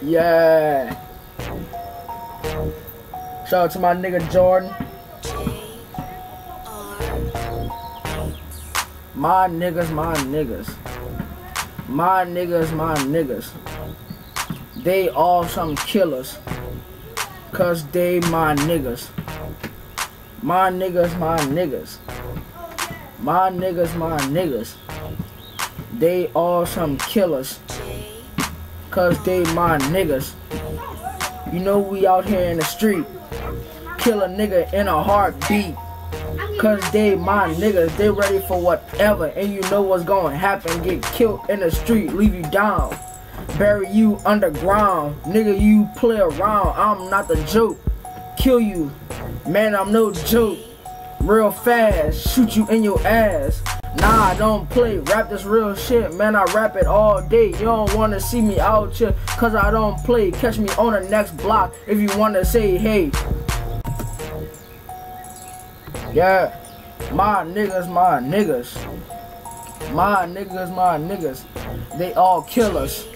Yeah. Shout out to my nigga Jordan. My niggas, my niggas. My niggas, my niggas. They all some killers. Cause they my niggas. My niggas, my niggas. My niggas, my niggas. They all some killers. Cause they my niggas. You know we out here in the street. Kill a nigga in a heartbeat. Cause they my niggas. They ready for whatever. And you know what's gonna happen. Get killed in the street. Leave you down. Bury you underground. Nigga, you play around. I'm not the joke. Kill you. Man, I'm no joke. Real fast. Shoot you in your ass. Nah, I don't play. Rap this real shit. Man, I rap it all day. You don't wanna see me out here cause I don't play. Catch me on the next block if you wanna say hey. Yeah. My niggas, my niggas. My niggas, my niggas. They all killers.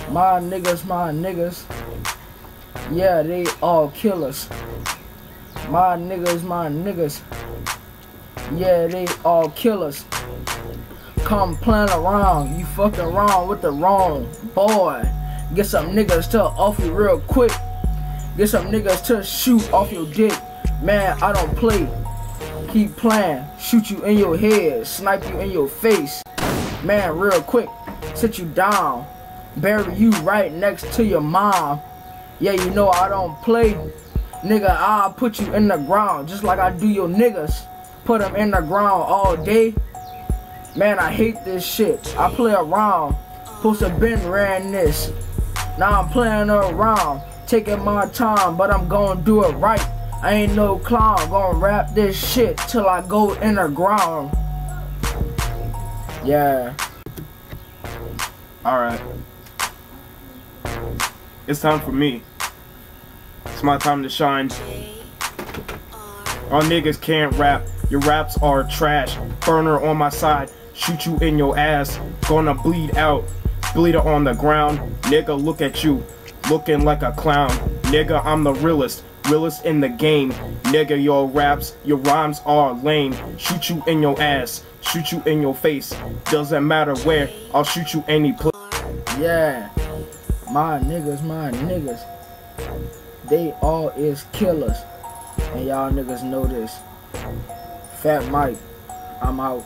My niggas, my niggas. Yeah, they all killers. My niggas, my niggas. Yeah, they all killers. Come playing around. You fucking around with the wrong boy. Get some niggas to off you real quick. Get some niggas to shoot off your dick. Man, I don't play. Keep playing. Shoot you in your head. Snipe you in your face. Man, real quick. Sit you down. Bury you right next to your mom. Yeah, you know I don't play. Nigga, I'll put you in the ground just like I do your niggas. Put them in the ground all day. Man, I hate this shit. I play around. Supposed to been ran this. Now I'm playing around. Taking my time, but I'm gonna do it right. I ain't no clown. Gonna rap this shit till I go in the ground. Yeah. Alright. It's time for me. It's my time to shine. Our niggas can't rap. Your raps are trash. Burner on my side. Shoot you in your ass. Gonna bleed out. Bleed it on the ground. Nigga, look at you. Looking like a clown. Nigga, I'm the realest. Realest in the game. Nigga, your raps, your rhymes are lame. Shoot you in your ass. Shoot you in your face. Doesn't matter where. I'll shoot you any place. Yeah. My niggas, my niggas. They all is killers. And y'all niggas know this. Fat Mike, I'm out.